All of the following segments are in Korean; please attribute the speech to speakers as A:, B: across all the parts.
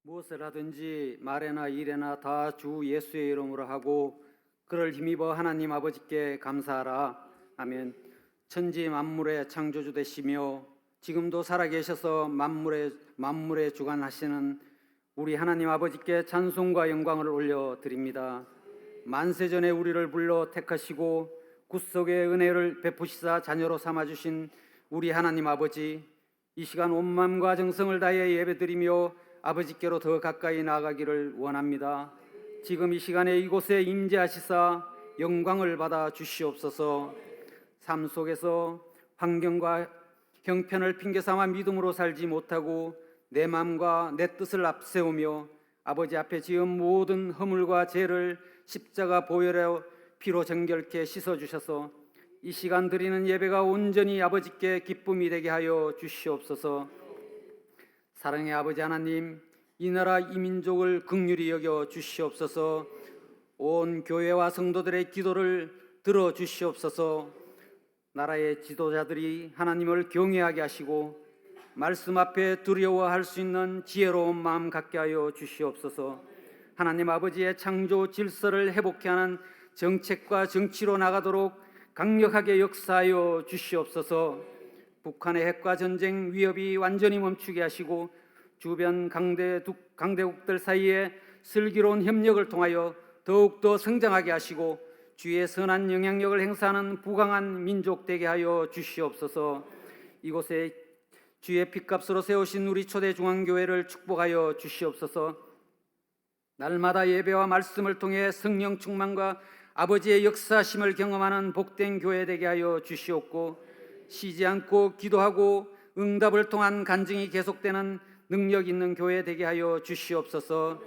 A: 무엇을 하든지 말에나 일에나 다 주 예수의 이름으로 하고 그를 힘입어 하나님 아버지께 감사하라. 아멘. 천지 만물의 창조주 되시며 지금도 살아계셔서 만물의 주관하시는 우리 하나님 아버지께 찬송과 영광을 올려드립니다. 만세전에 우리를 불러 택하시고 구속의 은혜를 베푸시사 자녀로 삼아주신 우리 하나님 아버지, 이 시간 온 마음과 정성을 다해 예배드리며 아버지께로 더 가까이 나아가기를 원합니다. 지금 이 시간에 이곳에 임재하시사 영광을 받아 주시옵소서. 삶 속에서 환경과 형편을 핑계삼아 믿음으로 살지 못하고 내 마음과 내 뜻을 앞세우며 아버지 앞에 지은 모든 허물과 죄를 십자가 보혈의 피로 정결케 씻어주셔서 이 시간 드리는 예배가 온전히 아버지께 기쁨이 되게 하여 주시옵소서. 사랑의 아버지 하나님, 이 나라 이 민족을 긍휼히 여겨 주시옵소서. 온 교회와 성도들의 기도를 들어 주시옵소서. 나라의 지도자들이 하나님을 경외하게 하시고 말씀 앞에 두려워할 수 있는 지혜로운 마음 갖게 하여 주시옵소서. 하나님 아버지의 창조 질서를 회복케 하는 정책과 정치로 나가도록 강력하게 역사하여 주시옵소서. 북한의 핵과 전쟁 위협이 완전히 멈추게 하시고 주변 강대국들 사이에 슬기로운 협력을 통하여 더욱더 성장하게 하시고 주의 선한 영향력을 행사하는 부강한 민족 되게 하여 주시옵소서. 이곳에 주의 핏값으로 세우신 우리 초대 중앙교회를 축복하여 주시옵소서. 날마다 예배와 말씀을 통해 성령 충만과 아버지의 역사심을 경험하는 복된 교회 되게 하여 주시옵고, 쉬지 않고 기도하고 응답을 통한 간증이 계속되는 능력 있는 교회 되게 하여 주시옵소서.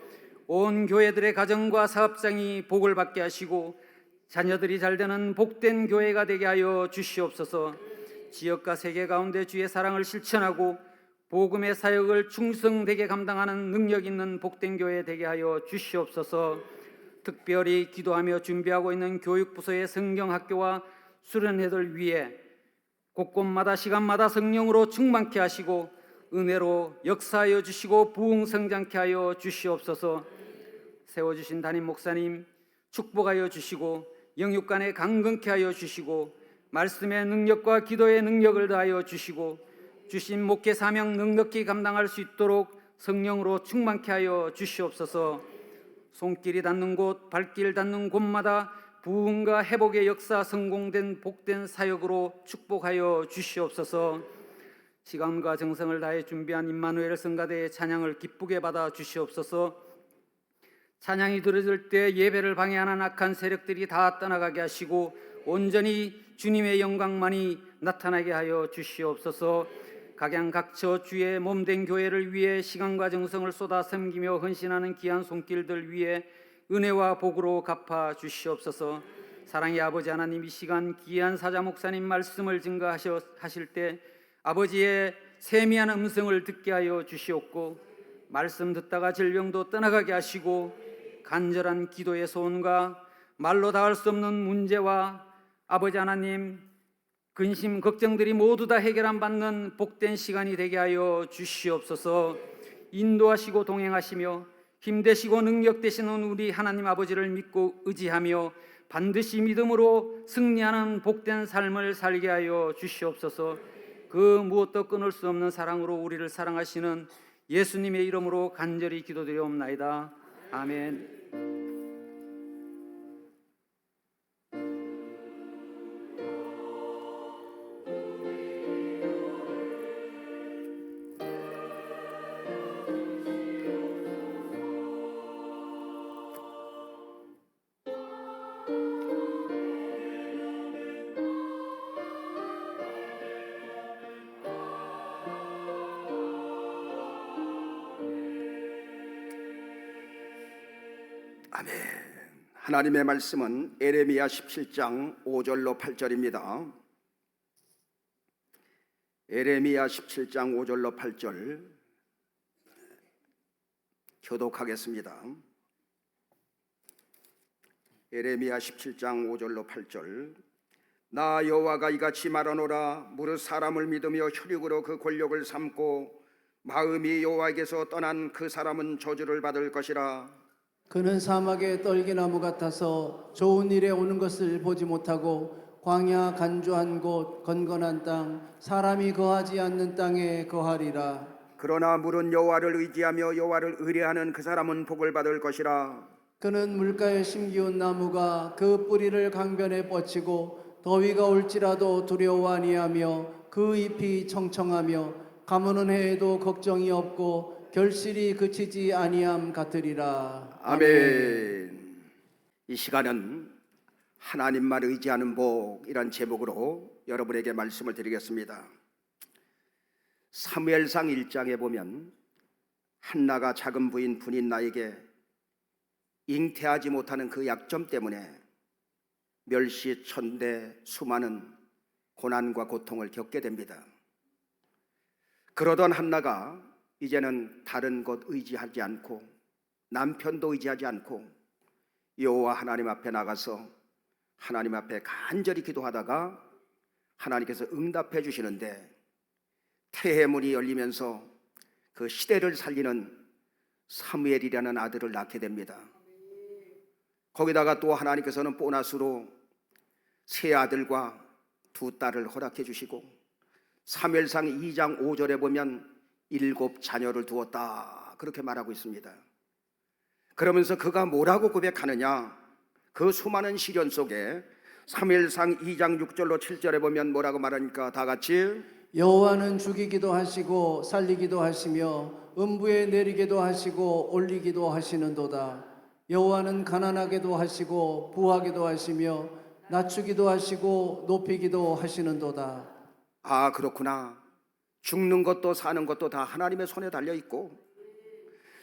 A: 온 교회들의 가정과 사업장이 복을 받게 하시고 자녀들이 잘 되는 복된 교회가 되게 하여 주시옵소서. 지역과 세계 가운데 주의 사랑을 실천하고 복음의 사역을 충성되게 감당하는 능력 있는 복된 교회 되게 하여 주시옵소서. 특별히 기도하며 준비하고 있는 교육부서의 성경학교와 수련회들 위해 곳곳마다 시간마다 성령으로 충만케 하시고 은혜로 역사하여 주시고 부흥성장케 하여 주시옵소서. 세워주신 담임 목사님 축복하여 주시고 영육간에 강건케 하여 주시고 말씀의 능력과 기도의 능력을 더하여 주시고 주신 목회 사명 넉넉히 감당할 수 있도록 성령으로 충만케 하여 주시옵소서. 손길이 닿는 곳, 발길 닿는 곳마다 부흥과 회복의 역사 성공된 복된 사역으로 축복하여 주시옵소서. 시간과 정성을 다해 준비한 임마누엘 성가대의 찬양을 기쁘게 받아 주시옵소서. 찬양이 들어질 때 예배를 방해하는 악한 세력들이 다 떠나가게 하시고 온전히 주님의 영광만이 나타나게 하여 주시옵소서. 각양각처 주의 몸된 교회를 위해 시간과 정성을 쏟아 섬기며 헌신하는 귀한 손길들 위해 은혜와 복으로 갚아 주시옵소서. 사랑의 아버지 하나님, 이 시간 귀한 사자 목사님 말씀을 증거하실 때 아버지의 세미한 음성을 듣게 하여 주시옵고 말씀 듣다가 질병도 떠나가게 하시고 간절한 기도의 소원과 말로 닿을 수 없는 문제와 아버지 하나님 근심 걱정들이 모두 다 해결함 받는 복된 시간이 되게 하여 주시옵소서. 인도하시고 동행하시며 힘되시고 능력 되시는 우리 하나님 아버지를 믿고 의지하며 반드시 믿음으로 승리하는 복된 삶을 살게 하여 주시옵소서. 그 무엇도 끊을 수 없는 사랑으로 우리를 사랑하시는 예수님의 이름으로 간절히 기도드리옵나이다. 아멘.
B: 아멘. 하나님의 말씀은 에레미야 17장 5절로 8절입니다. 에레미야 17장 5절로 8절 교독하겠습니다. 에레미야 17장 5절로 8절. 나 여호와가 이같이 말하노라. 무릇 사람을 믿으며 혈육으로 그 권력을 삼고 마음이 여호와에게서 떠난 그 사람은 저주를 받을 것이라.
C: 그는 사막의 떨기나무 같아서 좋은 일에 오는 것을 보지 못하고 광야 간주한 곳 건건한 땅 사람이 거하지 않는 땅에 거하리라.
B: 그러나 물은 여호와를 의지하며 여호와를 의뢰하는 그 사람은 복을 받을 것이라.
C: 그는 물가에 심기운 나무가 그 뿌리를 강변에 뻗치고 더위가 올지라도 두려워 아니하며 그 잎이 청청하며 가무는 해에도 걱정이 없고 결실이 그치지 아니함 같으리라.
B: 아멘. 이 시간은 하나님만 의지하는 복이란 제목으로 여러분에게 말씀을 드리겠습니다. 사무엘상 1장에 보면 한나가 작은 부인 분인나에게 잉태하지 못하는 그 약점 때문에 멸시천대 수많은 고난과 고통을 겪게 됩니다. 그러던 한나가 이제는 다른 것 의지하지 않고 남편도 의지하지 않고 여호와 하나님 앞에 나가서 하나님 앞에 간절히 기도하다가 하나님께서 응답해 주시는데 태해문이 열리면서 그 시대를 살리는 사무엘이라는 아들을 낳게 됩니다. 거기다가 또 하나님께서는 보너스로 세 아들과 두 딸을 허락해 주시고 사무엘상 2장 5절에 보면 7 자녀를 두었다 그렇게 말하고 있습니다. 그러면서 그가 뭐라고 고백하느냐, 그 수많은 시련 속에 사무엘상 2장 6절로 7절에 보면 뭐라고 말하니까 다 같이
C: 여호와는 죽이기도 하시고 살리기도 하시며 음부에 내리기도 하시고 올리기도 하시는도다. 여호와는 가난하게도 하시고 부하게도 하시며 낮추기도 하시고 높이기도 하시는도다.
B: 아 그렇구나. 죽는 것도 사는 것도 다 하나님의 손에 달려 있고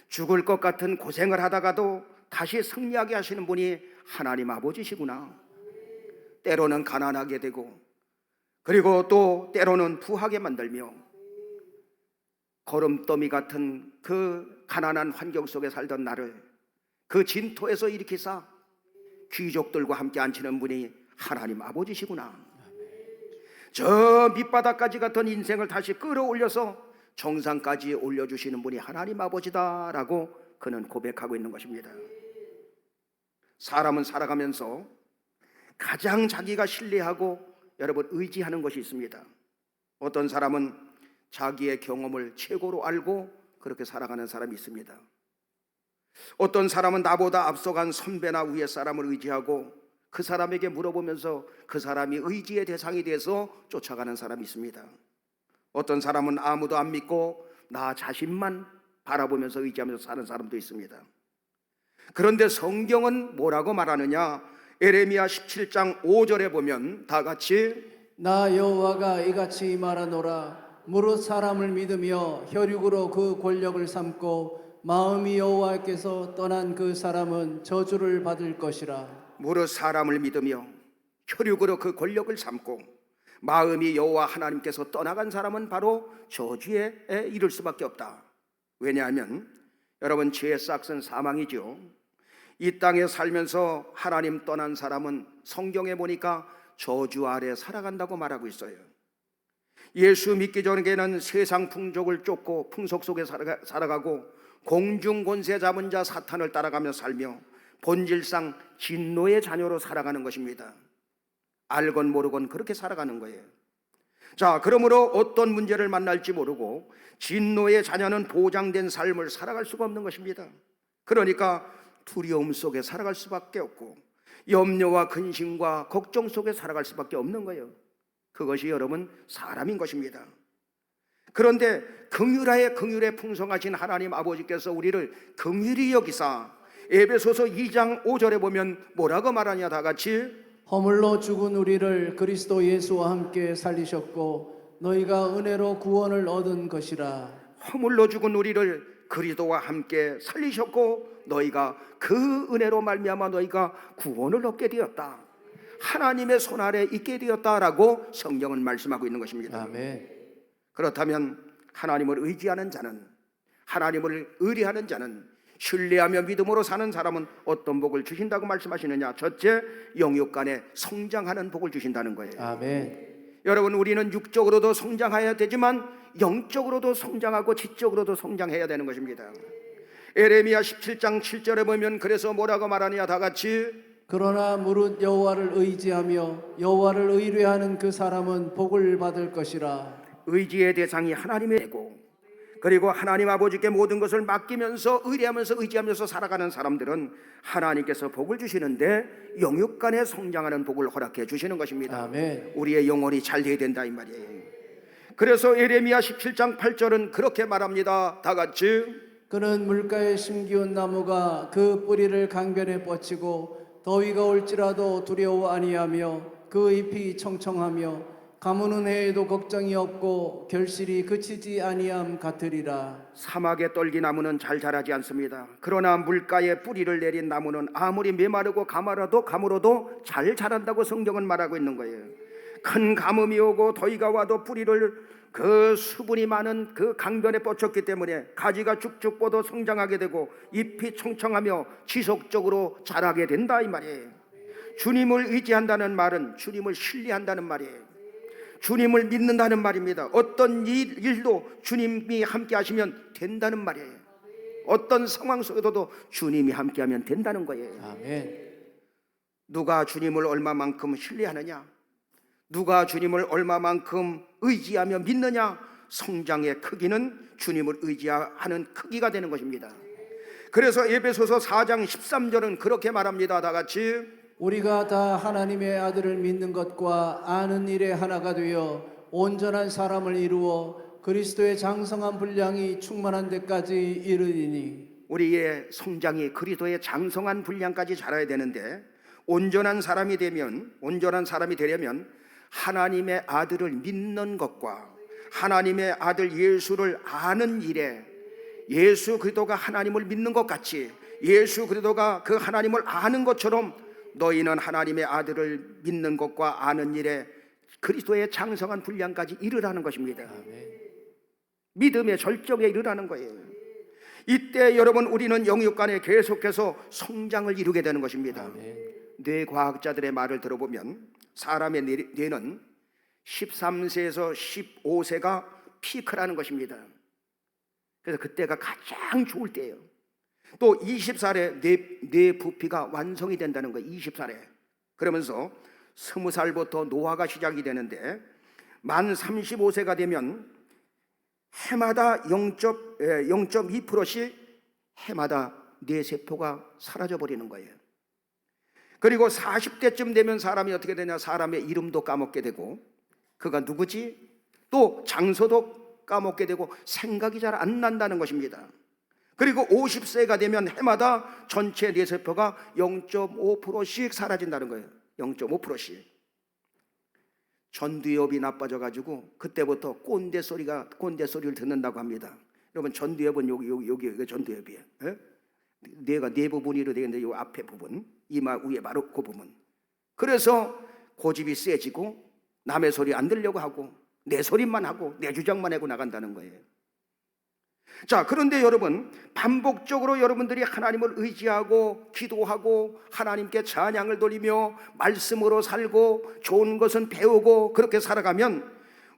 B: 죽을 것 같은 고생을 하다가도 다시 승리하게 하시는 분이 하나님 아버지시구나. 때로는 가난하게 되고 그리고 또 때로는 부하게 만들며 거름더미 같은 그 가난한 환경 속에 살던 나를 그 진토에서 일으키사 귀족들과 함께 앉히는 분이 하나님 아버지시구나. 저 밑바닥까지 같은 인생을 다시 끌어올려서 정상까지 올려주시는 분이 하나님 아버지다라고 그는 고백하고 있는 것입니다. 사람은 살아가면서 가장 자기가 신뢰하고 여러분 의지하는 것이 있습니다. 어떤 사람은 자기의 경험을 최고로 알고 그렇게 살아가는 사람이 있습니다. 어떤 사람은 나보다 앞서간 선배나 위에 사람을 의지하고 그 사람에게 물어보면서 그 사람이 의지의 대상이 돼서 쫓아가는 사람이 있습니다. 어떤 사람은 아무도 안 믿고 나 자신만 바라보면서 의지하면서 사는 사람도 있습니다. 그런데 성경은 뭐라고 말하느냐? 에레미야 17장 5절에 보면 다 같이
C: 나 여호와가 이같이 말하노라. 무릇 사람을 믿으며 혈육으로 그 권력을 삼고 마음이 여호와께서 떠난 그 사람은 저주를 받을 것이라.
B: 무릇 사람을 믿으며 혈육으로 그 권력을 삼고 마음이 여호와 하나님께서 떠나간 사람은 바로 저주에 이를 수밖에 없다. 왜냐하면 여러분 죄의 싹은 사망이죠. 이 땅에 살면서 하나님 떠난 사람은 성경에 보니까 저주 아래 살아간다고 말하고 있어요. 예수 믿기 전에는 세상 풍족을 쫓고 풍속 속에 살아가고 공중 권세 잡은 자 사탄을 따라가며 살며 본질상 진노의 자녀로 살아가는 것입니다. 알건 모르건 그렇게 살아가는 거예요. 자, 그러므로 어떤 문제를 만날지 모르고 진노의 자녀는 보장된 삶을 살아갈 수가 없는 것입니다. 그러니까 두려움 속에 살아갈 수밖에 없고 염려와 근심과 걱정 속에 살아갈 수밖에 없는 거예요. 그것이 여러분 사람인 것입니다. 그런데 긍휼에 풍성하신 하나님 아버지께서 우리를 긍휼히 여기사 에베소서 2장 5절에 보면 뭐라고 말하냐 다 같이
C: 허물로 죽은 우리를 그리스도 예수와 함께 살리셨고 너희가 은혜로 구원을 얻은 것이라.
B: 허물로 죽은 우리를 그리스도와 함께 살리셨고 너희가 그 은혜로 말미암아 너희가 구원을 얻게 되었다. 하나님의 손 아래 있게 되었다라고 성경은 말씀하고 있는 것입니다.
C: 아멘.
B: 그렇다면 하나님을 의지하는 자는, 하나님을 의뢰하는 자는, 신뢰하며 믿음으로 사는 사람은 어떤 복을 주신다고 말씀하시느냐? 첫째, 영육간에 성장하는 복을 주신다는 거예요.
C: 아멘.
B: 여러분, 우리는 육적으로도 성장해야 되지만 영적으로도 성장하고 지적으로도 성장해야 되는 것입니다. 에레미야 17장 7절에 보면 그래서 뭐라고 말하느냐, 다 같이
C: 그러나 무릇 여호와를 의지하며 여호와를 의뢰하는 그 사람은 복을 받을 것이라.
B: 의지의 대상이 하나님이고, 그리고 하나님 아버지께 모든 것을 맡기면서 의지하면서 살아가는 사람들은 하나님께서 복을 주시는데 영육 간에 성장하는 복을 허락해 주시는 것입니다.
C: 아멘.
B: 우리의 영혼이 잘 돼야 된다 이 말이에요. 그래서 에레미야 17장 8절은 그렇게 말합니다. 다 같이
C: 그는 물가에 심기운 나무가 그 뿌리를 강변에 뻗치고 더위가 올지라도 두려워 아니하며 그 잎이 청청하며 가무는 해에도 걱정이 없고 결실이 그치지 아니함 같으리라.
B: 사막의 떨기나무는 잘 자라지 않습니다. 그러나 물가에 뿌리를 내린 나무는 아무리 메마르고 가물어도 잘 자란다고 성경은 말하고 있는 거예요. 큰 가뭄이 오고 더위가 와도 뿌리를 그 수분이 많은 그 강변에 뻗쳤기 때문에 가지가 쭉쭉 뻗어 성장하게 되고 잎이 청청하며 지속적으로 자라게 된다 이 말이에요. 주님을 의지한다는 말은 주님을 신뢰한다는 말이에요. 주님을 믿는다는 말입니다. 어떤 일도 주님이 함께 하시면 된다는 말이에요. 어떤 상황 속에서도 주님이 함께하면 된다는 거예요.
C: 아멘.
B: 누가 주님을 얼마만큼 신뢰하느냐, 누가 주님을 얼마만큼 의지하며 믿느냐, 성장의 크기는 주님을 의지하는 크기가 되는 것입니다. 그래서 에베소서 4장 13절은 그렇게 말합니다. 다 같이
C: 우리가 다 하나님의 아들을 믿는 것과 아는 일에 하나가 되어 온전한 사람을 이루어 그리스도의 장성한 분량이 충만한 데까지 이르리니.
B: 우리의 성장이 그리스도의 장성한 분량까지 자라야 되는데, 온전한 사람이 되려면 하나님의 아들을 믿는 것과 하나님의 아들 예수를 아는 일에, 예수 그리스도가 하나님을 믿는 것 같이 예수 그리스도가 그 하나님을 아는 것처럼 너희는 하나님의 아들을 믿는 것과 아는 일에 그리스도의 장성한 분량까지 이르라는 것입니다. 믿음의 절정에 이르라는 거예요. 이때 여러분, 우리는 영육 간에 계속해서 성장을 이루게 되는 것입니다. 뇌과학자들의 말을 들어보면 사람의 뇌는 13세에서 15세가 피크라는 것입니다. 그래서 그때가 가장 좋을 때예요. 또 20살에 뇌 부피가 완성이 된다는 거예요. 20살에. 그러면서 20살부터 노화가 시작이 되는데, 만 35세가 되면 해마다 0.2%씩 해마다 뇌세포가 사라져 버리는 거예요. 그리고 40대쯤 되면 사람이 어떻게 되냐, 사람의 이름도 까먹게 되고, 그가 누구지? 또 장소도 까먹게 되고 생각이 잘 안 난다는 것입니다. 그리고 50세가 되면 해마다 전체 뇌세포가 0.5%씩 사라진다는 거예요. 0.5%씩. 전두엽이 나빠져가지고 그때부터 꼰대 소리를 듣는다고 합니다. 여러분, 전두엽은 여기 전두엽이에요. 예? 뇌가 네 부분이 되는데 이 앞에 부분, 이마 위에 바로 그 부분. 그래서 고집이 세지고 남의 소리 안 들려고 하고 내 소리만 하고 내 주장만 하고 나간다는 거예요. 자, 그런데 여러분, 반복적으로 여러분들이 하나님을 의지하고 기도하고 하나님께 찬양을 돌리며 말씀으로 살고 좋은 것은 배우고 그렇게 살아가면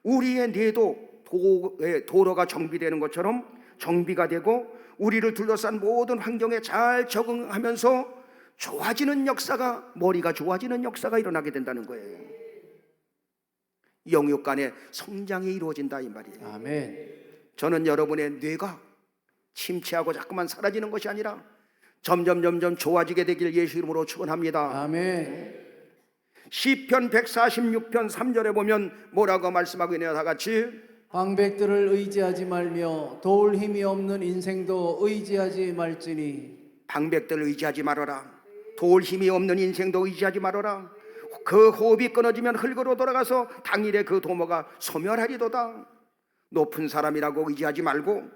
B: 우리의 뇌도 도로가 정비되는 것처럼 정비가 되고 우리를 둘러싼 모든 환경에 잘 적응하면서 좋아지는 역사가, 머리가 좋아지는 역사가 일어나게 된다는 거예요. 영육 간의 성장이 이루어진다 이 말이에요.
C: 아멘.
B: 저는 여러분의 뇌가 침체하고 자꾸만 사라지는 것이 아니라 점점 좋아지게 되길 예수 이름으로 축원합니다.
C: 아멘.
B: 시편 146편 3절에 보면 뭐라고 말씀하고 있네요. 다 같이
C: 방백들을 의지하지 말며 도울 힘이 없는 인생도 의지하지 말지니.
B: 방백들을 의지하지 말아라. 도울 힘이 없는 인생도 의지하지 말아라. 그 호흡이 끊어지면 흙으로 돌아가서 당일에 그 도모가 소멸하리도다. 높은 사람이라고 의지하지 말고,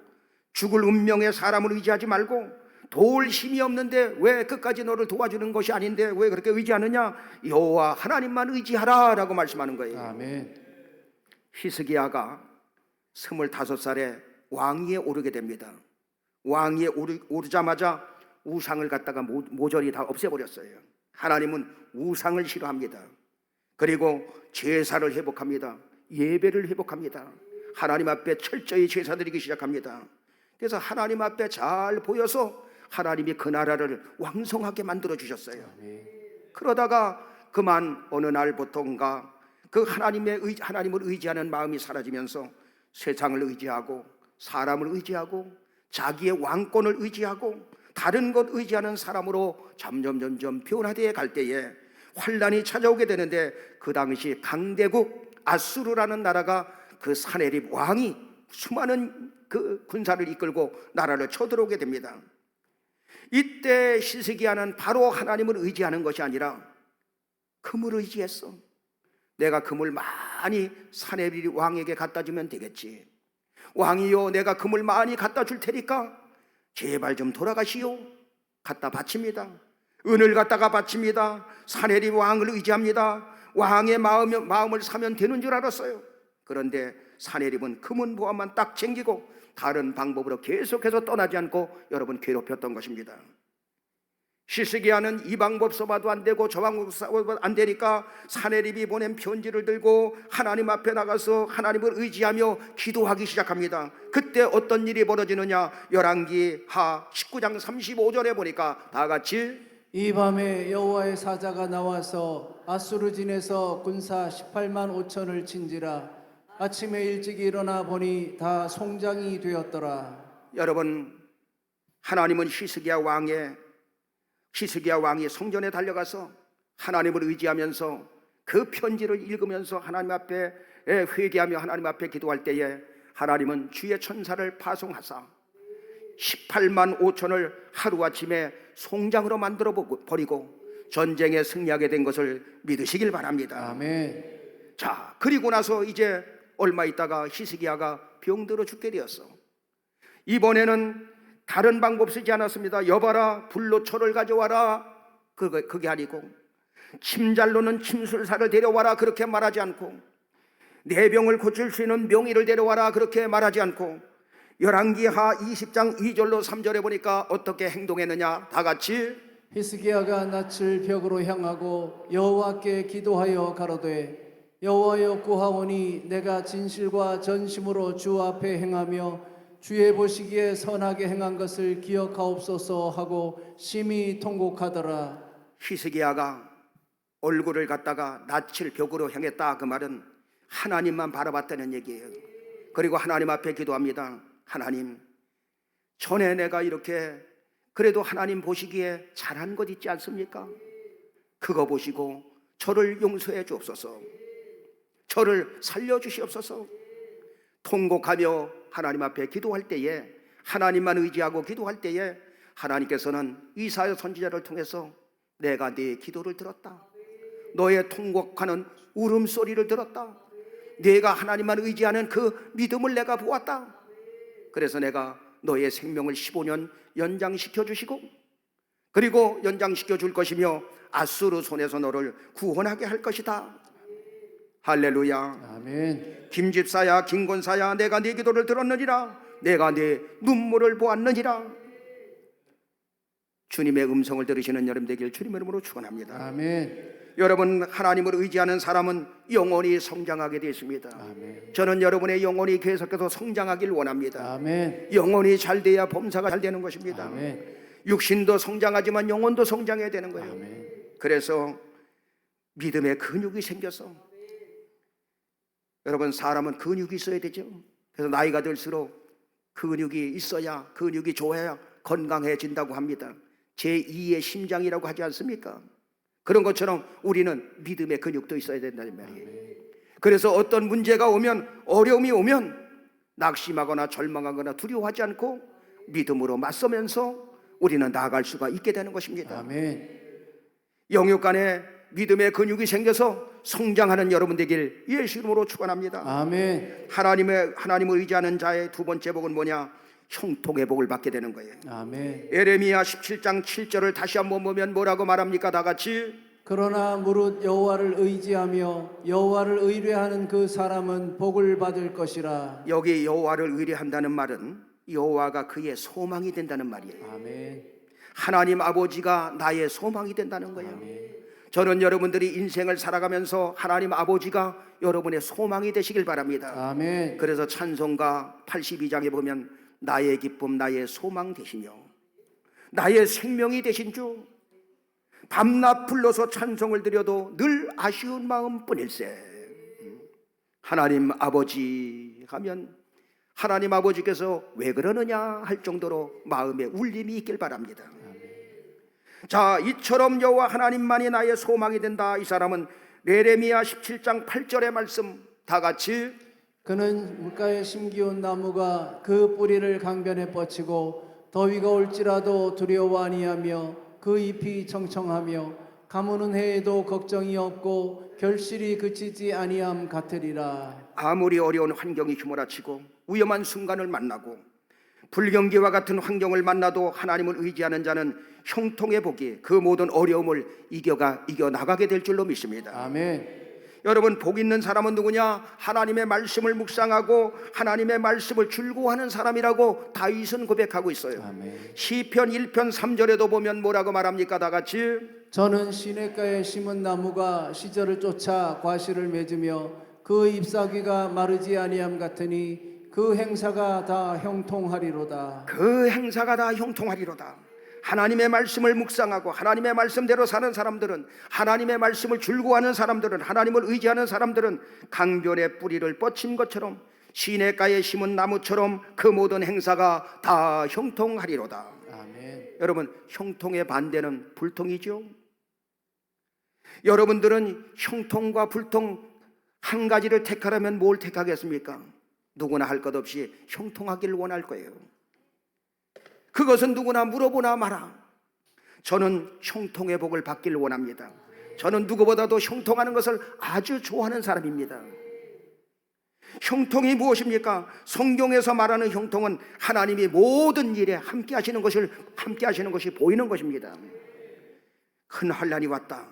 B: 죽을 운명의 사람을 의지하지 말고, 도울 힘이 없는데 왜 끝까지 너를 도와주는 것이 아닌데 왜 그렇게 의지하느냐? 여호와 하나님만 의지하라 라고 말씀하는 거예요.
C: 아멘.
B: 히스기야가 25살에 왕위에 오르게 됩니다. 왕위에 오르자마자 우상을 갖다가 모조리 다 없애버렸어요. 하나님은 우상을 싫어합니다. 그리고 제사를 회복합니다. 예배를 회복합니다. 하나님 앞에 철저히 제사드리기 시작합니다. 그래서 하나님 앞에 잘 보여서 하나님이 그 나라를 왕성하게 만들어 주셨어요. 그러다가 그만 어느 날부터인가 그 하나님을 의지하는 마음이 사라지면서 세상을 의지하고 사람을 의지하고 자기의 왕권을 의지하고 다른 것 의지하는 사람으로 점점 변화되어 갈 때에 환란이 찾아오게 되는데, 그 당시 강대국 아수르라는 나라가 그 사내립 왕이 수많은 그 군사를 이끌고 나라를 쳐들어오게 됩니다. 이때 히스기야는 바로 하나님을 의지하는 것이 아니라 금을 의지했어. 내가 금을 많이 사내립 왕에게 갖다 주면 되겠지. 왕이요, 내가 금을 많이 갖다 줄 테니까 제발 좀 돌아가시오. 갖다 바칩니다. 은을 갖다가 바칩니다. 사내립 왕을 의지합니다. 왕의 마음을 사면 되는 줄 알았어요. 그런데 사내립은 금은 보화만 딱 챙기고 다른 방법으로 계속해서 떠나지 않고 여러분 괴롭혔던 것입니다. 히스기야는 이 방법 써봐도 안 되고 저 방법 써봐도 안 되니까 사내립이 보낸 편지를 들고 하나님 앞에 나가서 하나님을 의지하며 기도하기 시작합니다. 그때 어떤 일이 벌어지느냐, 열왕기하 19장 35절에 보니까 다 같이
C: 이 밤에 여호와의 사자가 나와서 아수르진에서 군사 18만 5천을 친지라. 아침에 일찍 일어나 보니 다 송장이 되었더라.
B: 여러분, 하나님은 히스기야 왕이 성전에 달려가서 하나님을 의지하면서 그 편지를 읽으면서 하나님 앞에 회개하며 하나님 앞에 기도할 때에 하나님은 주의 천사를 파송하사 18만 5천을 하루아침에 송장으로 만들어 버리고 전쟁에 승리하게 된 것을 믿으시길 바랍니다.
C: 아멘.
B: 자, 그리고 나서 이제 얼마 있다가 히스기야가 병들어 죽게 되었어. 이번에는 다른 방법 쓰지 않았습니다. 여봐라, 불로 철을 가져와라, 그게 아니고 침잘로는 침술사를 데려와라, 그렇게 말하지 않고 내 병을 고칠 수 있는 명의를 데려와라, 그렇게 말하지 않고 열왕기하 20장 2절로 3절에 보니까 어떻게 행동했느냐, 다 같이
C: 히스기야가 낯을 벽으로 향하고 여호와께 기도하여 가로되 여호와여 구하오니 내가 진실과 전심으로 주 앞에 행하며 주의 보시기에 선하게 행한 것을 기억하옵소서 하고 심히 통곡하더라.
B: 히스기야가 얼굴을 갖다가 낯을 벽으로 향했다, 그 말은 하나님만 바라봤다는 얘기예요. 그리고 하나님 앞에 기도합니다. 하나님, 전에 내가 이렇게 그래도 하나님 보시기에 잘한 것 있지 않습니까? 그거 보시고 저를 용서해 주옵소서, 저를 살려주시옵소서. 통곡하며 하나님 앞에 기도할 때에, 하나님만 의지하고 기도할 때에 하나님께서는 이사야 선지자를 통해서 내가 네 기도를 들었다, 너의 통곡하는 울음소리를 들었다, 내가 하나님만 의지하는 그 믿음을 내가 보았다. 그래서 내가 너의 생명을 15년 연장시켜 주시고 그리고 연장시켜 줄 것이며 아수르 손에서 너를 구원하게 할 것이다. 할렐루야.
C: 아멘.
B: 김집사야, 김권사야, 내가 네 기도를 들었느니라, 내가 네 눈물을 보았느니라. 주님의 음성을 들으시는 여러분 되길 주님의 이름으로 축원합니다.
C: 아멘.
B: 여러분, 하나님을 의지하는 사람은 영원히 성장하게 되어 있습니다.
C: 아멘.
B: 저는 여러분의 영혼이 계속해서 성장하길 원합니다.
C: 아멘.
B: 영혼이 잘 돼야 범사가 잘 되는 것입니다.
C: 아멘.
B: 육신도 성장하지만 영혼도 성장해야 되는 거예요.
C: 아멘.
B: 그래서 믿음의 근육이 생겨서, 여러분, 사람은 근육이 있어야 되죠. 그래서 나이가 들수록 근육이 있어야, 근육이 좋아야 건강해진다고 합니다. 제2의 심장이라고 하지 않습니까? 그런 것처럼 우리는 믿음의 근육도 있어야 된다는 말이에요. 그래서 어떤 문제가 오면, 어려움이 오면 낙심하거나 절망하거나 두려워하지 않고 믿음으로 맞서면서 우리는 나아갈 수가 있게 되는 것입니다.
C: 아멘.
B: 영육 간에 믿음의 근육이 생겨서 성장하는 여러분 되길 예수 이름으로 축원합니다.
C: 아멘.
B: 하나님을 의지하는 자의 두 번째 복은 뭐냐? 형통의 복을 받게 되는 거예요.
C: 아멘.
B: 에레미야 17장 7절을 다시 한번 보면 뭐라고 말합니까? 다 같이
C: 그러나 무릇 여호와를 의지하며 여호와를 의뢰하는 그 사람은 복을 받을 것이라.
B: 여기 여호와를 의뢰한다는 말은 여호와가 그의 소망이 된다는 말이에요.
C: 아멘.
B: 하나님 아버지가 나의 소망이 된다는 거예요.
C: 아멘.
B: 저는 여러분들이 인생을 살아가면서 하나님 아버지가 여러분의 소망이 되시길 바랍니다.
C: 아멘.
B: 그래서 찬송가 82장에 보면 나의 기쁨 나의 소망 되시며 나의 생명이 되신 주, 밤낮 불러서 찬송을 드려도 늘 아쉬운 마음뿐일세. 하나님 아버지 하면 하나님 아버지께서 왜 그러느냐 할 정도로 마음에 울림이 있길 바랍니다. 자, 이처럼 여호와 하나님만이 나의 소망이 된다. 이 사람은 예레미야 17장 8절의 말씀 다 같이
C: 그는 물가에 심기운 나무가 그 뿌리를 강변에 뻗치고 더위가 올지라도 두려워 아니하며 그 잎이 청청하며 가무는 해에도 걱정이 없고 결실이 그치지 아니함 같으리라.
B: 아무리 어려운 환경이 휘몰아치고 위험한 순간을 만나고 불경기와 같은 환경을 만나도 하나님을 의지하는 자는 형통의 복이 그 모든 어려움을 이겨나가게 될 줄로 믿습니다.
C: 아멘.
B: 여러분, 복 있는 사람은 누구냐? 하나님의 말씀을 묵상하고 하나님의 말씀을 즐거워하는 사람이라고 다윗은 고백하고 있어요.
C: 아멘.
B: 시편 1편 3절에도 보면 뭐라고 말합니까? 다 같이
C: 저는 시냇가에 심은 나무가 시절을 쫓아 과실을 맺으며 그 잎사귀가 마르지 아니함 같으니 그 행사가 다 형통하리로다.
B: 그 행사가 다 형통하리로다. 하나님의 말씀을 묵상하고 하나님의 말씀대로 사는 사람들은, 하나님의 말씀을 즐거워하는 사람들은, 하나님을 의지하는 사람들은 강변의 뿌리를 뻗친 것처럼 시냇가에 심은 나무처럼 그 모든 행사가 다 형통하리로다.
C: 아멘.
B: 여러분, 형통의 반대는 불통이죠. 여러분들은 형통과 불통 한 가지를 택하라면 뭘 택하겠습니까? 누구나 할 것 없이 형통하기를 원할 거예요. 그것은 누구나 물어보나 마라. 저는 형통의 복을 받기를 원합니다. 저는 누구보다도 형통하는 것을 아주 좋아하는 사람입니다. 형통이 무엇입니까? 성경에서 말하는 형통은 하나님이 모든 일에 함께 하시는 것이 보이는 것입니다. 큰 환난이 왔다.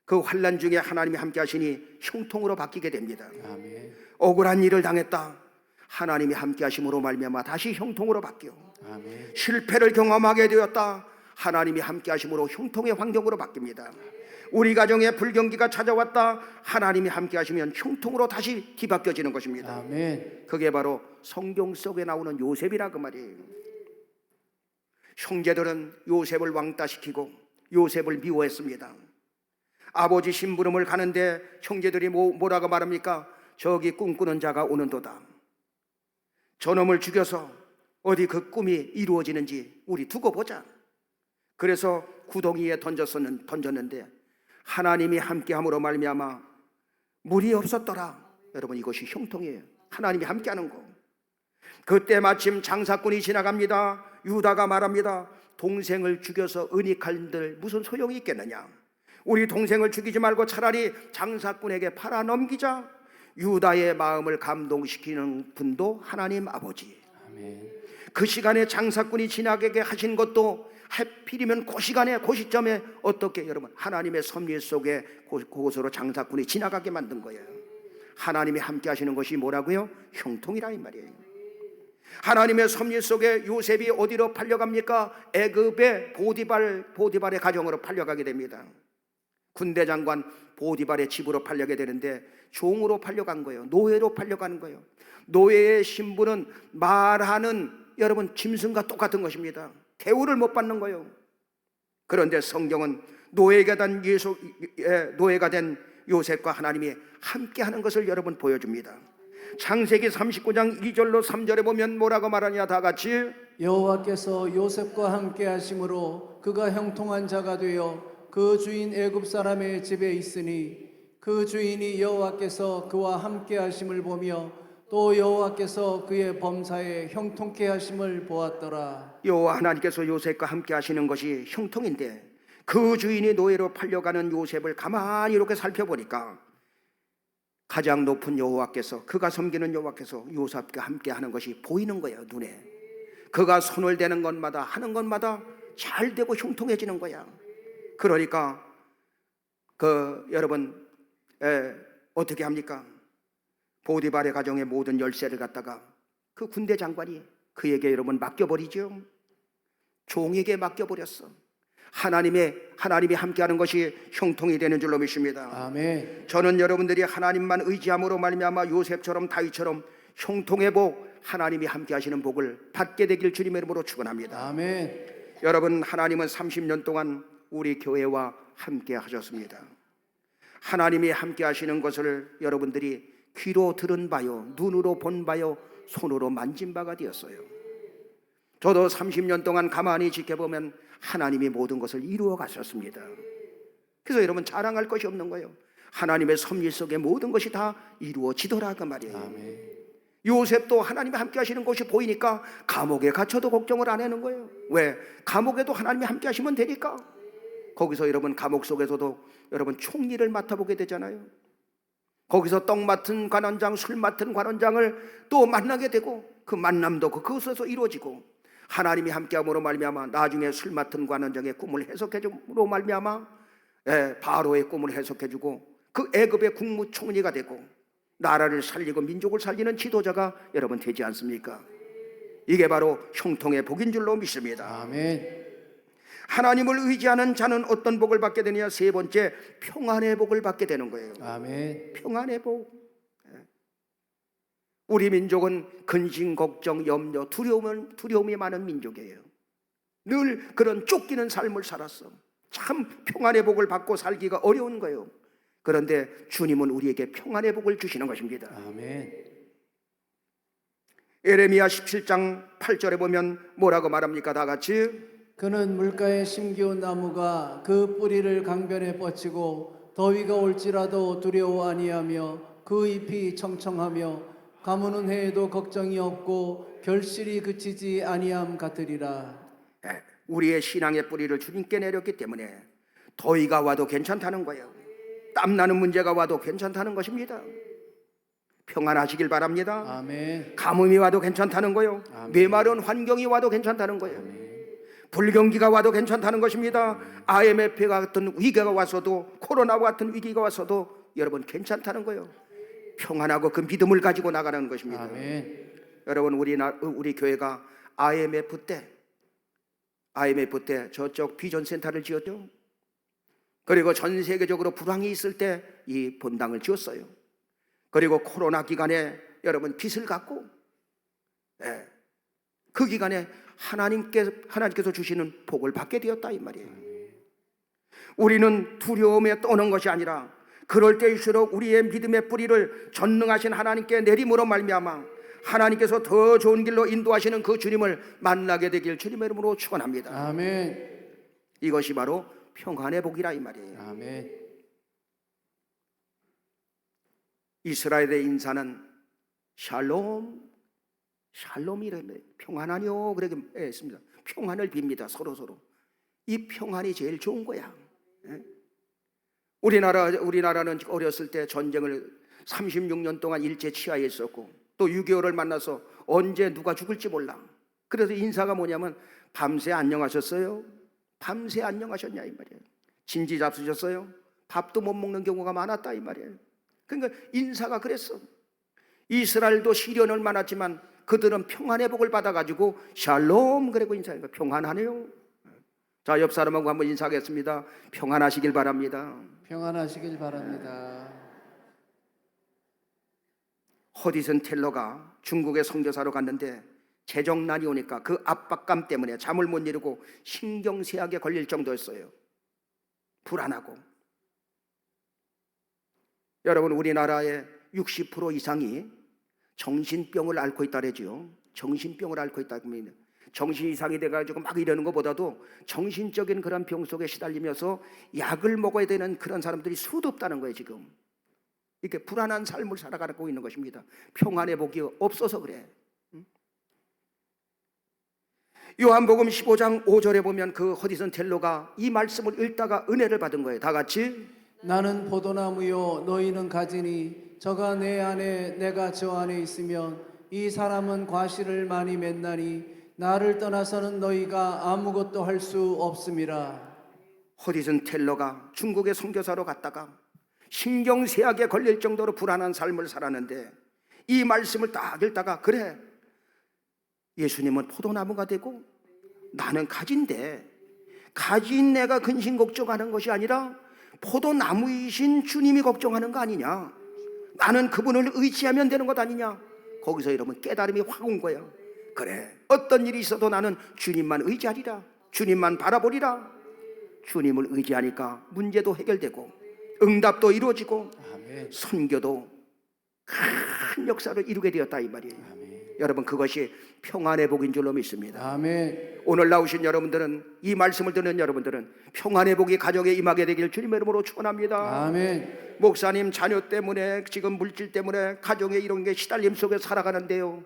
B: 그 환난 중에 하나님이 함께 하시니 형통으로 바뀌게 됩니다.
C: 아멘.
B: 억울한 일을 당했다. 하나님이 함께 하심으로 말미암아 다시 형통으로 바뀌어.
C: 아멘.
B: 실패를 경험하게 되었다. 하나님이 함께 하심으로 형통의 환경으로 바뀝니다. 우리 가정에 불경기가 찾아왔다. 하나님이 함께 하시면 형통으로 다시 뒤바뀌어지는 것입니다.
C: 아멘.
B: 그게 바로 성경 속에 나오는 요셉이라 그 말이에요. 형제들은 요셉을 왕따시키고 요셉을 미워했습니다. 아버지 심부름을 가는데 형제들이 뭐라고 말합니까? 저기 꿈꾸는 자가 오는도다. 저놈을 죽여서 어디 그 꿈이 이루어지는지 우리 두고 보자. 그래서 구덩이에 던졌는데 하나님이 함께함으로 말미암아 물이 없었더라. 여러분, 이것이 형통이에요. 하나님이 함께하는 거. 그때 마침 장사꾼이 지나갑니다. 유다가 말합니다. 동생을 죽여서 은닉한들 무슨 소용이 있겠느냐. 우리 동생을 죽이지 말고 차라리 장사꾼에게 팔아 넘기자. 유다의 마음을 감동시키는 분도 하나님 아버지.
C: 아멘.
B: 그 시간에 장사꾼이 지나가게 하신 것도 하필이면 그 시간에 그 시점에 어떻게 여러분 하나님의 섭리 속에 그곳으로 장사꾼이 지나가게 만든 거예요. 하나님이 함께 하시는 것이 뭐라고요? 형통이라 이 말이에요. 하나님의 섭리 속에 요셉이 어디로 팔려갑니까? 애굽의 보디발의 가정으로 팔려가게 됩니다. 군대 장관 보디발의 집으로 팔려게 되는데 종으로 팔려간 거예요. 노예로 팔려가는 거예요. 노예의 신분은 말하는 여러분 짐승과 똑같은 것입니다. 대우를 못 받는 거예요. 그런데 성경은 노예가 된 요셉과 하나님이 함께하는 것을 여러분 보여줍니다. 창세기 39장 2절로 3절에 보면 뭐라고 말하냐 다 같이
C: 여호와께서 요셉과 함께 하심으로 그가 형통한 자가 되어 그 주인 애굽 사람의 집에 있으니 그 주인이 여호와께서 그와 함께 하심을 보며 또 여호와께서 그의 범사에 형통케 하심을 보았더라.
B: 여호와 하나님께서 요셉과 함께 하시는 것이 형통인데 그 주인이 노예로 팔려가는 요셉을 가만히 이렇게 살펴보니까 가장 높은 여호와께서 그가 섬기는 여호와께서 요셉과 함께 하는 것이 보이는 거예요. 눈에 그가 손을 대는 것마다 하는 것마다 잘 되고 형통해지는 거야. 그러니까 여러분 어떻게 합니까? 보디발의 가정의 모든 열쇠를 갖다가 그 군대 장관이 그에게 여러분 맡겨버리죠. 종에게 맡겨버렸어. 하나님이 함께하는 것이 형통이 되는 줄로 믿습니다.
C: 아멘.
B: 저는 여러분들이 하나님만 의지함으로 말미암아 요셉처럼 다윗처럼 형통의 복, 하나님이 함께하시는 복을 받게 되길 주님의 이름으로 축원합니다.
C: 아멘.
B: 여러분, 하나님은 30년 동안 우리 교회와 함께 하셨습니다. 하나님이 함께 하시는 것을 여러분들이 귀로 들은 바요, 눈으로 본 바요, 손으로 만진 바가 되었어요. 저도 30년 동안 가만히 지켜보면 하나님이 모든 것을 이루어 가셨습니다. 그래서 여러분, 자랑할 것이 없는 거예요. 하나님의 섭리 속에 모든 것이 다 이루어지더라 그 말이에요.
C: 아멘.
B: 요셉도 하나님이 함께 하시는 것이 보이니까 감옥에 갇혀도 걱정을 안 하는 거예요. 왜? 감옥에도 하나님이 함께 하시면 되니까. 거기서 여러분, 감옥 속에서도 여러분 총리를 맡아보게 되잖아요. 거기서 떡 맡은 관원장, 술 맡은 관원장을 또 만나게 되고, 그 만남도 그것에서 이루어지고, 하나님이 함께함으로 말미암아 나중에 술 맡은 관원장의 꿈을 해석해줌으로 말미암아 바로의 꿈을 해석해주고, 그 애굽의 국무총리가 되고 나라를 살리고 민족을 살리는 지도자가 여러분 되지 않습니까? 이게 바로 형통의 복인 줄로 믿습니다.
C: 아멘.
B: 하나님을 의지하는 자는 어떤 복을 받게 되느냐? 세 번째, 평안의 복을 받게 되는 거예요.
C: 아멘.
B: 평안의 복. 우리 민족은 근심, 걱정, 염려, 두려움이 많은 민족이에요. 늘 그런 쫓기는 삶을 살았어. 참 평안의 복을 받고 살기가 어려운 거예요. 그런데 주님은 우리에게 평안의 복을 주시는 것입니다.
C: 아멘.
B: 예레미야 17장 8절에 보면 뭐라고 말합니까? 다 같이.
C: 그는 물가에 심기운 나무가 그 뿌리를 강변에 뻗치고 더위가 올지라도 두려워 아니하며 그 잎이 청청하며 가무는 해에도 걱정이 없고 결실이 그치지 아니함 같으리라.
B: 우리의 신앙의 뿌리를 주님께 내렸기 때문에 더위가 와도 괜찮다는 거예요. 땀나는 문제가 와도 괜찮다는 것입니다. 평안하시길 바랍니다.
C: 아멘.
B: 가뭄이 와도 괜찮다는 거예요.
C: 아멘.
B: 메마른 환경이 와도 괜찮다는 거예요.
C: 아멘.
B: 불경기가 와도 괜찮다는 것입니다. IMF 같은 위기가 와서도, 코로나와 같은 위기가 와서도 여러분 괜찮다는 거예요. 평안하고 그 믿음을 가지고 나가는 것입니다.
C: 아멘.
B: 여러분, 우리 교회가 IMF 때 저쪽 비전 센터를 지었죠. 그리고 전 세계적으로 불황이 있을 때 이 본당을 지었어요. 그리고 코로나 기간에 여러분 빚을 갚고, 그 기간에 하나님께서 주시는 복을 받게 되었다 이 말이에요. 우리는 두려움에 떠는 것이 아니라 그럴 때일수록 우리의 믿음의 뿌리를 전능하신 하나님께 내림으로 말미암아 하나님께서 더 좋은 길로 인도하시는 그 주님을 만나게 되길 주님의 이름으로 축원합니다.
C: 아멘.
B: 이것이 바로 평안의 복이라 이 말이에요.
C: 아멘.
B: 이스라엘의 인사는 샬롬이래, 평안하뇨 그렇게 했습니다. 평안을 빕니다. 서로. 이 평안이 제일 좋은 거야. 우리나라는 어렸을 때 전쟁을 36년 동안 일제 치하에 있었고, 또 6.25를 만나서 언제 누가 죽을지 몰라. 그래서 인사가 뭐냐면 밤새 안녕하셨어요? 밤새 안녕하셨냐 이 말이에요. 진지 잡수셨어요? 밥도 못 먹는 경우가 많았다 이 말이에요. 그러니까 인사가 그랬어. 이스라엘도 시련을 많았지만 그들은 평안의 복을 받아가지고 샬롬 그리고 인사해요. 평안하네요. 자, 옆 사람하고 한번 인사하겠습니다. 평안하시길 바랍니다.
C: 평안하시길 바랍니다.
B: 허디슨 텔러가 중국에 선교사로 갔는데 재정난이 오니까 그 압박감 때문에 잠을 못 이루고 신경쇠약에 걸릴 정도였어요. 불안하고. 여러분, 우리나라의 60% 이상이 정신병을 앓고 있다래죠. 정신병을 앓고 있다고 합니다. 정신 이상이 돼가지고 막 이러는 것보다도 정신적인 그런 병 속에 시달리면서 약을 먹어야 되는 그런 사람들이 수도 없다는 거예요. 지금 이렇게 불안한 삶을 살아가고 있는 것입니다. 평안의 복이 없어서 그래. 요한복음 15장 5절에 보면 그 허디슨 텔러가 이 말씀을 읽다가 은혜를 받은 거예요. 다 같이.
C: 나는 포도나무요 너희는 가지니 저가 내 안에 내가 저 안에 있으면 이 사람은 과실을 많이 맺나니 나를 떠나서는 너희가 아무것도 할 수 없음이라.
B: 허디슨 텔러가 중국에 선교사로 갔다가 신경쇠약에 걸릴 정도로 불안한 삶을 살았는데 이 말씀을 딱 읽다가, 그래, 예수님은 포도나무가 되고 나는 가지인데 가진 내가 근심 걱정하는 것이 아니라 포도나무이신 주님이 걱정하는 거 아니냐? 나는 그분을 의지하면 되는 것 아니냐? 거기서 여러분 깨달음이 확 온 거예요. 그래, 어떤 일이 있어도 나는 주님만 의지하리라, 주님만 바라보리라. 주님을 의지하니까 문제도 해결되고 응답도 이루어지고
C: 아멘.
B: 선교도 큰 역사를 이루게 되었다 이 말이에요.
C: 아멘.
B: 여러분, 그것이 평안의 복인 줄로 믿습니다.
C: 아멘.
B: 오늘 나오신 여러분들은, 이 말씀을 듣는 여러분들은 평안의 복이 가정에 임하게 되길 주님의 이름으로 축원합니다.
C: 아멘.
B: 목사님 자녀 때문에, 지금 물질 때문에 가정에 이런 게 시달림 속에 살아가는데요,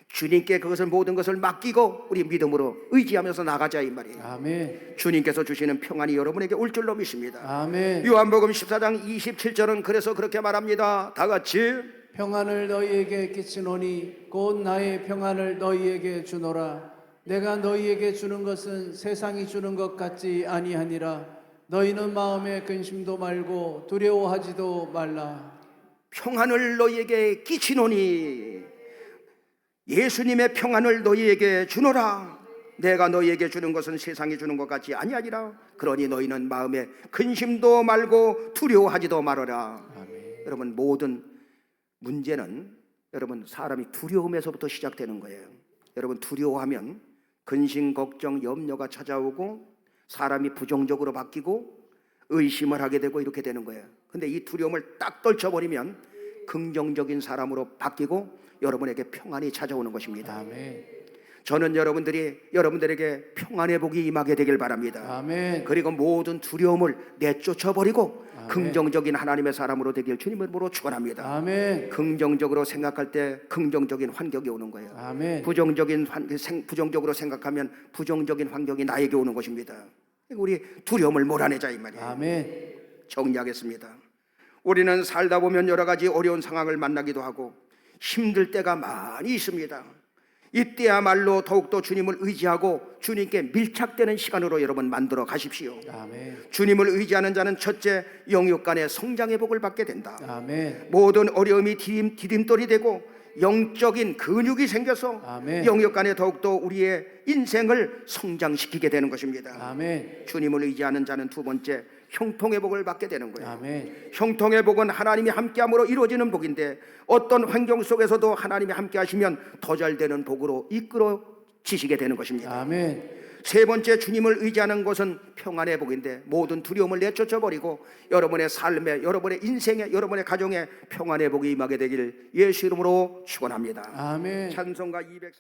B: 주님께 그것을, 모든 것을 맡기고 우리 믿음으로 의지하면서 나가자 이 말이에요.
C: 아멘.
B: 주님께서 주시는 평안이 여러분에게 올 줄로 믿습니다.
C: 아멘.
B: 요한복음 14장 27절은 그래서 그렇게 말합니다. 다 같이
C: 평안을 너희에게 끼치노니 곧 나의 평안을 너희에게 주노라. 내가 너희에게 주는 것은 세상이 주는 것 같지 아니하니라. 너희는 마음에 근심도 말고 두려워하지도 말라.
B: 평안을 너희에게 끼치노니, 예수님의 평안을 너희에게 주노라. 내가 너희에게 주는 것은 세상이 주는 것 같지 아니하니라. 그러니 너희는 마음에 근심도 말고 두려워하지도 말아라.
C: 아멘.
B: 여러분, 모든 문제는 여러분 사람이 두려움에서부터 시작되는 거예요. 여러분, 두려워하면 근심, 걱정, 염려가 찾아오고 사람이 부정적으로 바뀌고 의심을 하게 되고 이렇게 되는 거예요. 근데 이 두려움을 딱 떨쳐버리면 긍정적인 사람으로 바뀌고 여러분에게 평안이 찾아오는 것입니다.
C: 아멘.
B: 저는 여러분들에게 평안의 복이 임하게 되길 바랍니다.
C: 아멘.
B: 그리고 모든 두려움을 내쫓아버리고
C: 아멘.
B: 긍정적인 하나님의 사람으로 되길 주님의 이름으로 축원합니다.
C: 아멘.
B: 긍정적으로 생각할 때 긍정적인 환경이 오는 거예요.
C: 아멘.
B: 부정적으로 생각하면 부정적인 환경이 나에게 오는 것입니다. 우리 두려움을 몰아내자 이 말이에요.
C: 아멘.
B: 정리하겠습니다. 우리는 살다 보면 여러 가지 어려운 상황을 만나기도 하고 힘들 때가 많이 있습니다. 이때야말로 더욱더 주님을 의지하고 주님께 밀착되는 시간으로 여러분 만들어 가십시오.
C: 아멘.
B: 주님을 의지하는 자는 첫째, 영육 간의 성장의 복을 받게 된다.
C: 아멘.
B: 모든 어려움이 디딤돌이 되고 영적인 근육이 생겨서
C: 아멘.
B: 영육 간에 더욱더 우리의 인생을 성장시키게 되는 것입니다.
C: 아멘.
B: 주님을 의지하는 자는 두 번째, 형통의 복을 받게 되는 거예요.
C: 아멘.
B: 형통의 복은 하나님이 함께함으로 이루어지는 복인데 어떤 환경 속에서도 하나님이 함께하시면 더 잘 되는 복으로 이끌어지시게 되는 것입니다.
C: 아멘.
B: 세 번째, 주님을 의지하는 것은 평안의 복인데 모든 두려움을 내쫓아버리고 여러분의 삶에, 여러분의 인생에, 여러분의 가정에 평안의 복이 임하게 되기를 예수 이름으로 축원합니다.
C: 아멘.
B: 찬송가 200